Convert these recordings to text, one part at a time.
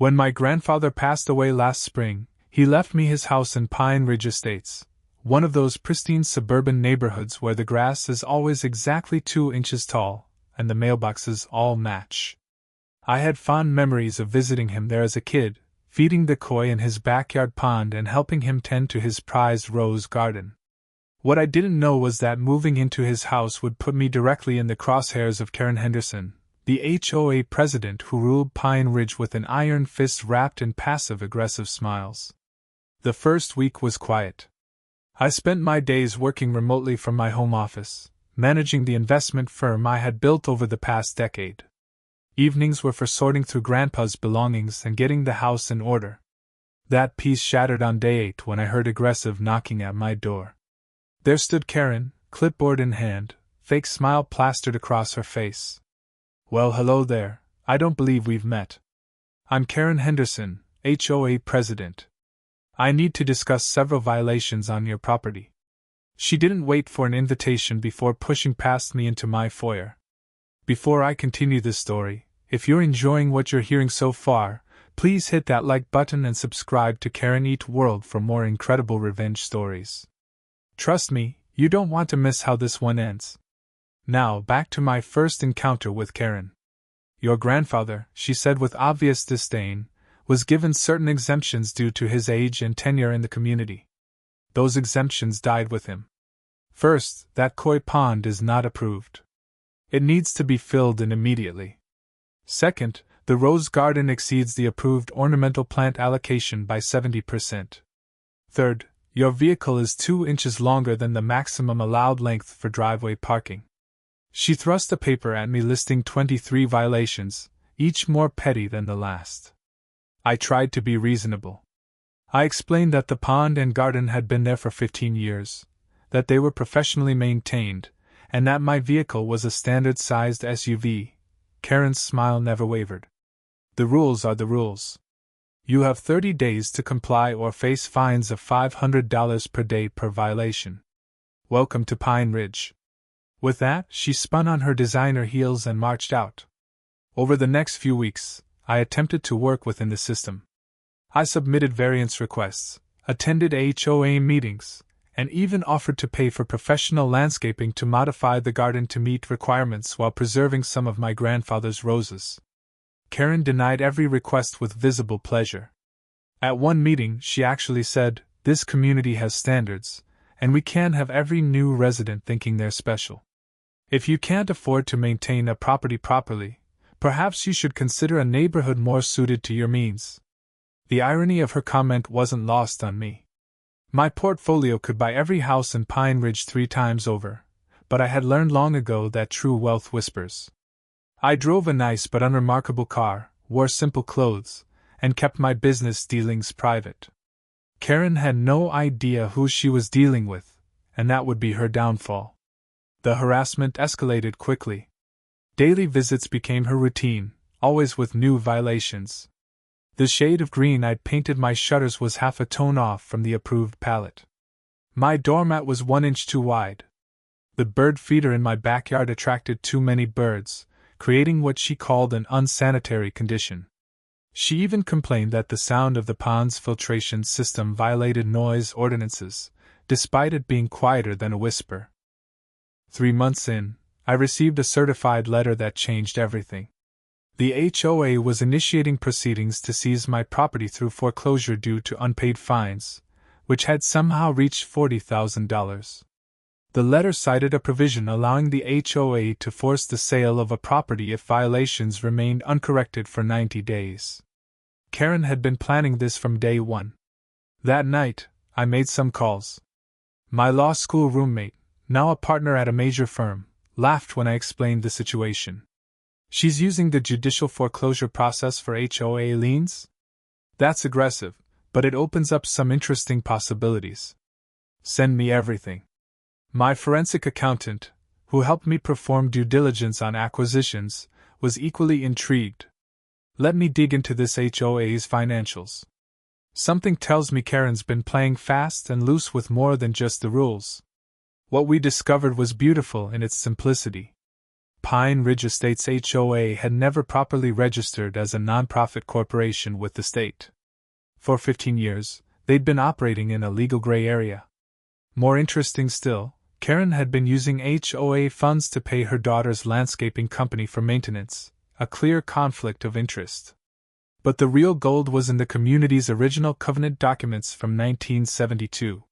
When my grandfather passed away last spring, he left me his house in Pine Ridge Estates, one of those pristine suburban neighborhoods where the grass is always exactly 2 inches tall, and the mailboxes all match. I had fond memories of visiting him there as a kid, feeding the koi in his backyard pond and helping him tend to his prized rose garden. What I didn't know was that moving into his house would put me directly in the crosshairs of Karen Henderson, the HOA president who ruled Pine Ridge with an iron fist wrapped in passive-aggressive smiles. The first week was quiet. I spent my days working remotely from my home office, managing the investment firm I had built over the past decade. Evenings were for sorting through Grandpa's belongings and getting the house in order. That peace shattered on day 8 when I heard aggressive knocking at my door. There stood Karen, clipboard in hand, fake smile plastered across her face. "Well, hello there, I don't believe we've met. I'm Karen Henderson, HOA president. I need to discuss several violations on your property." She didn't wait for an invitation before pushing past me into my foyer. Before I continue this story, if you're enjoying what you're hearing so far, please hit that like button and subscribe to Karen Eat World for more incredible revenge stories. Trust me, you don't want to miss how this one ends. Now, back to my first encounter with Karen. "Your grandfather," she said with obvious disdain, "was given certain exemptions due to his age and tenure in the community. Those exemptions died with him. First, that koi pond is not approved. It needs to be filled in immediately. Second, the rose garden exceeds the approved ornamental plant allocation by 70%. Third, your vehicle is 2 inches longer than the maximum allowed length for driveway parking." She thrust a paper at me listing 23 violations, each more petty than the last. I tried to be reasonable. I explained that the pond and garden had been there for 15 years, that they were professionally maintained, and that my vehicle was a standard-sized SUV. Karen's smile never wavered. "The rules are the rules. You have 30 days to comply or face fines of $500 per day per violation. Welcome to Pine Ridge." With that, she spun on her designer heels and marched out. Over the next few weeks, I attempted to work within the system. I submitted variance requests, attended HOA meetings, and even offered to pay for professional landscaping to modify the garden to meet requirements while preserving some of my grandfather's roses. Karen denied every request with visible pleasure. At one meeting, she actually said, "This community has standards, and we can't have every new resident thinking they're special. If you can't afford to maintain a property properly, perhaps you should consider a neighborhood more suited to your means." The irony of her comment wasn't lost on me. My portfolio could buy every house in Pine Ridge 3 times over, but I had learned long ago that true wealth whispers. I drove a nice but unremarkable car, wore simple clothes, and kept my business dealings private. Karen had no idea who she was dealing with, and that would be her downfall. The harassment escalated quickly. Daily visits became her routine, always with new violations. The shade of green I'd painted my shutters was half a tone off from the approved palette. My doormat was 1 inch too wide. The bird feeder in my backyard attracted too many birds, creating what she called an unsanitary condition. She even complained that the sound of the pond's filtration system violated noise ordinances, despite it being quieter than a whisper. 3 months in, I received a certified letter that changed everything. The HOA was initiating proceedings to seize my property through foreclosure due to unpaid fines, which had somehow reached $40,000. The letter cited a provision allowing the HOA to force the sale of a property if violations remained uncorrected for 90 days. Karen had been planning this from day one. That night, I made some calls. My law school roommate, now a partner at a major firm, laughed when I explained the situation. "She's using the judicial foreclosure process for HOA liens? That's aggressive, but it opens up some interesting possibilities. Send me everything." My forensic accountant, who helped me perform due diligence on acquisitions, was equally intrigued. "Let me dig into this HOA's financials. Something tells me Karen's been playing fast and loose with more than just the rules." What we discovered was beautiful in its simplicity. Pine Ridge Estates HOA had never properly registered as a nonprofit corporation with the state. For 15 years, they'd been operating in a legal gray area. More interesting still, Karen had been using HOA funds to pay her daughter's landscaping company for maintenance, a clear conflict of interest. But the real gold was in the community's original covenant documents from 1972.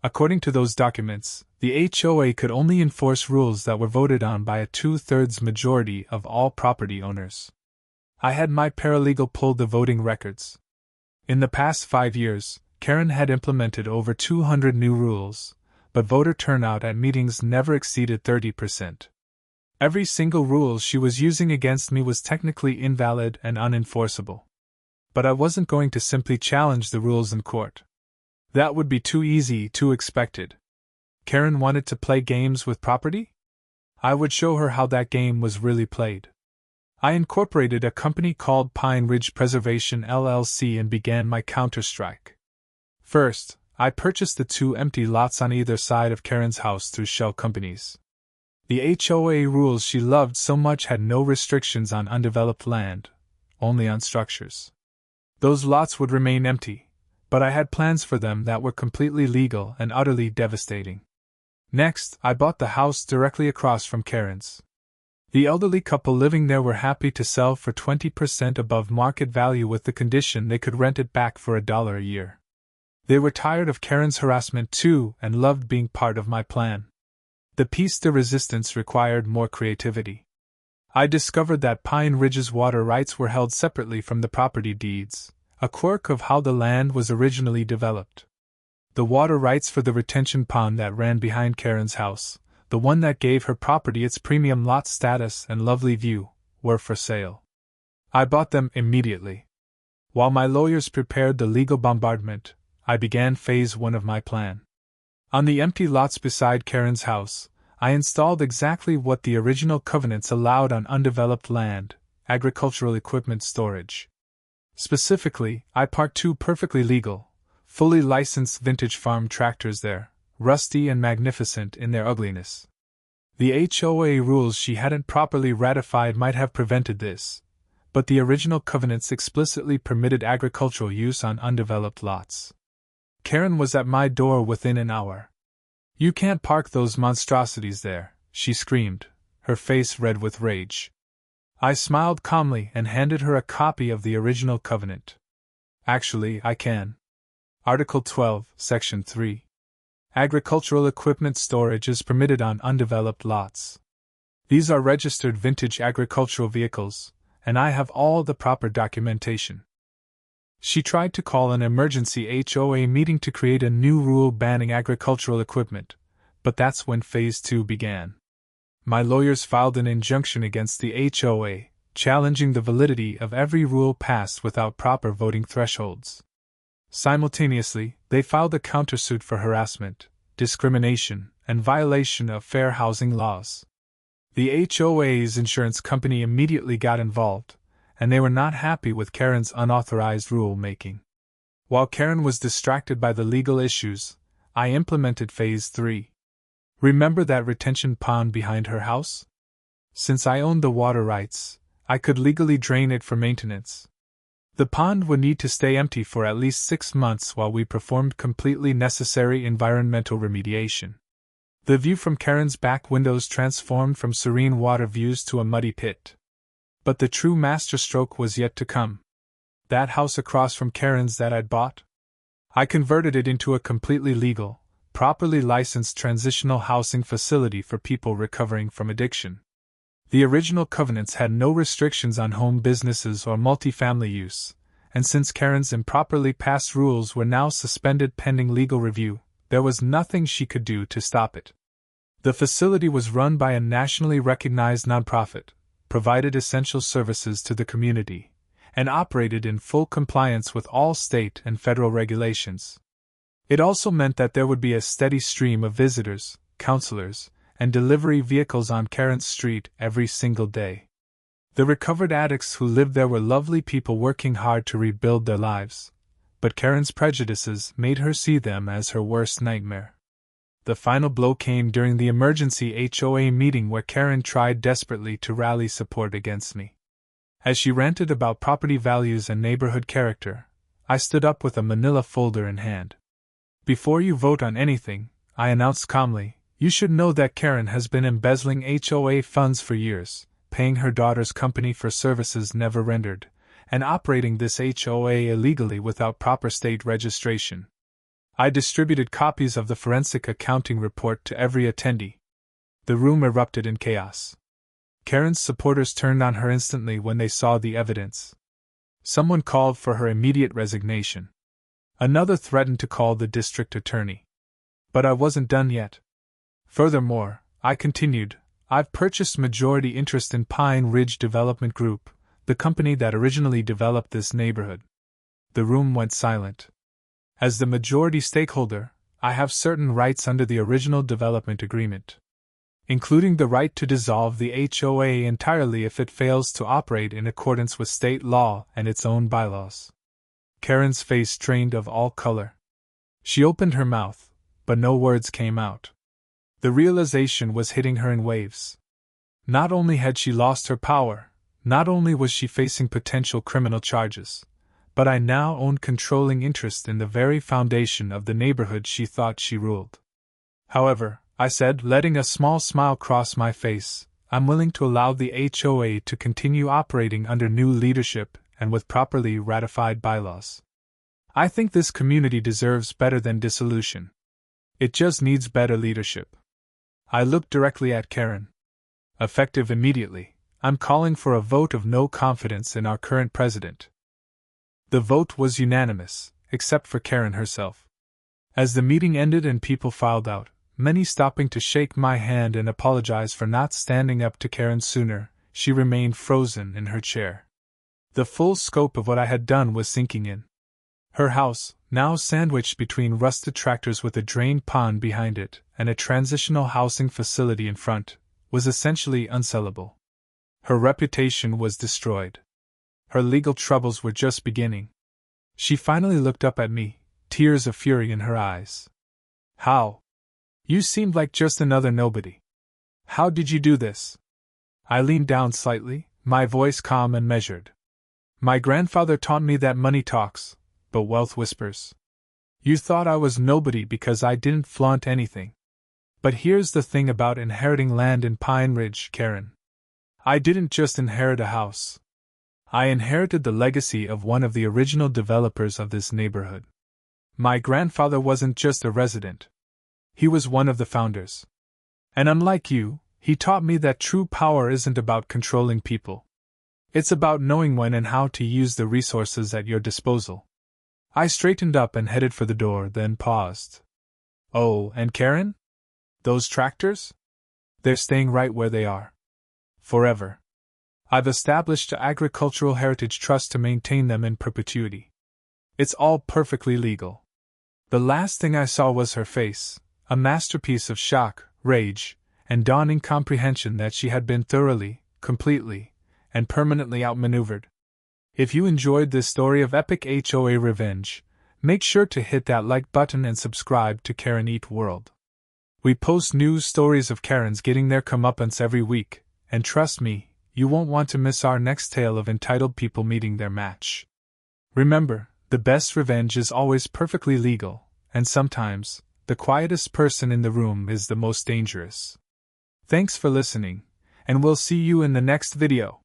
According to those documents, the HOA could only enforce rules that were voted on by a 2/3 majority of all property owners. I had my paralegal pull the voting records. In the past 5 years, Karen had implemented over 200 new rules, but voter turnout at meetings never exceeded 30%. Every single rule she was using against me was technically invalid and unenforceable. But I wasn't going to simply challenge the rules in court. That would be too easy, too expected. Karen wanted to play games with property? I would show her how that game was really played. I incorporated a company called Pine Ridge Preservation LLC and began my counterstrike. First, I purchased the 2 empty lots on either side of Karen's house through shell companies. The HOA rules she loved so much had no restrictions on undeveloped land, only on structures. Those lots would remain empty, but I had plans for them that were completely legal and utterly devastating. Next, I bought the house directly across from Karen's. The elderly couple living there were happy to sell for 20% above market value with the condition they could rent it back for $1 a year. They were tired of Karen's harassment too and loved being part of my plan. The piece de resistance required more creativity. I discovered that Pine Ridge's water rights were held separately from the property deeds, a quirk of how the land was originally developed. The water rights for the retention pond that ran behind Karen's house, the one that gave her property its premium lot status and lovely view, were for sale. I bought them immediately. While my lawyers prepared the legal bombardment, I began phase 1 of my plan. On the empty lots beside Karen's house, I installed exactly what the original covenants allowed on undeveloped land: agricultural equipment storage. Specifically, I parked 2 perfectly legal, fully licensed vintage farm tractors there, rusty and magnificent in their ugliness. The HOA rules she hadn't properly ratified might have prevented this, but the original covenants explicitly permitted agricultural use on undeveloped lots. Karen was at my door within an hour. "You can't park those monstrosities there," she screamed, her face red with rage. I smiled calmly and handed her a copy of the original covenant. "Actually, I can. Article 12, Section 3. Agricultural equipment storage is permitted on undeveloped lots. These are registered vintage agricultural vehicles, and I have all the proper documentation." She tried to call an emergency HOA meeting to create a new rule banning agricultural equipment, but that's when Phase 2 began. My lawyers filed an injunction against the HOA, challenging the validity of every rule passed without proper voting thresholds. Simultaneously, they filed a countersuit for harassment, discrimination, and violation of fair housing laws. The HOA's insurance company immediately got involved, and they were not happy with Karen's unauthorized rule-making. While Karen was distracted by the legal issues, I implemented Phase 3. Remember that retention pond behind her house? Since I owned the water rights, I could legally drain it for maintenance. The pond would need to stay empty for at least 6 months while we performed completely necessary environmental remediation. The view from Karen's back windows transformed from serene water views to a muddy pit. But the true masterstroke was yet to come. That house across from Karen's that I'd bought? I converted it into a completely legal, properly licensed transitional housing facility for people recovering from addiction. The original covenants had no restrictions on home businesses or multifamily use, and since Karen's improperly passed rules were now suspended pending legal review, there was nothing she could do to stop it. The facility was run by a nationally recognized nonprofit, provided essential services to the community, and operated in full compliance with all state and federal regulations. It also meant that there would be a steady stream of visitors, counselors, and delivery vehicles on Karen's street every single day. The recovered addicts who lived there were lovely people working hard to rebuild their lives, but Karen's prejudices made her see them as her worst nightmare. The final blow came during the emergency HOA meeting where Karen tried desperately to rally support against me. As she ranted about property values and neighborhood character, I stood up with a manila folder in hand. Before you vote on anything, I announced calmly, you should know that Karen has been embezzling HOA funds for years, paying her daughter's company for services never rendered, and operating this HOA illegally without proper state registration. I distributed copies of the forensic accounting report to every attendee. The room erupted in chaos. Karen's supporters turned on her instantly when they saw the evidence. Someone called for her immediate resignation. Another threatened to call the district attorney. But I wasn't done yet. Furthermore, I continued, I've purchased majority interest in Pine Ridge Development Group, the company that originally developed this neighborhood. The room went silent. As the majority stakeholder, I have certain rights under the original development agreement, including the right to dissolve the HOA entirely if it fails to operate in accordance with state law and its own bylaws. Karen's face drained of all color. She opened her mouth, but no words came out. The realization was hitting her in waves. Not only had she lost her power, not only was she facing potential criminal charges, but I now owned controlling interest in the very foundation of the neighborhood she thought she ruled. However, I said, letting a small smile cross my face, I'm willing to allow the HOA to continue operating under new leadership and with properly ratified bylaws. I think this community deserves better than dissolution. It just needs better leadership. I looked directly at Karen. Effective immediately, I'm calling for a vote of no confidence in our current president. The vote was unanimous, except for Karen herself. As the meeting ended and people filed out, many stopping to shake my hand and apologize for not standing up to Karen sooner, she remained frozen in her chair. The full scope of what I had done was sinking in. Her house, now sandwiched between rusted tractors with a drained pond behind it and a transitional housing facility in front, was essentially unsellable. Her reputation was destroyed. Her legal troubles were just beginning. She finally looked up at me, tears of fury in her eyes. How? You seemed like just another nobody. How did you do this? I leaned down slightly, my voice calm and measured. My grandfather taught me that money talks, but wealth whispers. You thought I was nobody because I didn't flaunt anything. But here's the thing about inheriting land in Pine Ridge, Karen. I didn't just inherit a house. I inherited the legacy of one of the original developers of this neighborhood. My grandfather wasn't just a resident. He was one of the founders. And unlike you, he taught me that true power isn't about controlling people. It's about knowing when and how to use the resources at your disposal. I straightened up and headed for the door, then paused. Oh, and Karen? Those tractors? They're staying right where they are. Forever. I've established an agricultural heritage trust to maintain them in perpetuity. It's all perfectly legal. The last thing I saw was her face, a masterpiece of shock, rage, and dawning comprehension that she had been thoroughly, completely, and permanently outmaneuvered. If you enjoyed this story of epic HOA revenge, make sure to hit that like button and subscribe to Karen Eat World. We post news stories of Karens getting their comeuppance every week, and trust me, you won't want to miss our next tale of entitled people meeting their match. Remember, the best revenge is always perfectly legal, and sometimes, the quietest person in the room is the most dangerous. Thanks for listening, and we'll see you in the next video.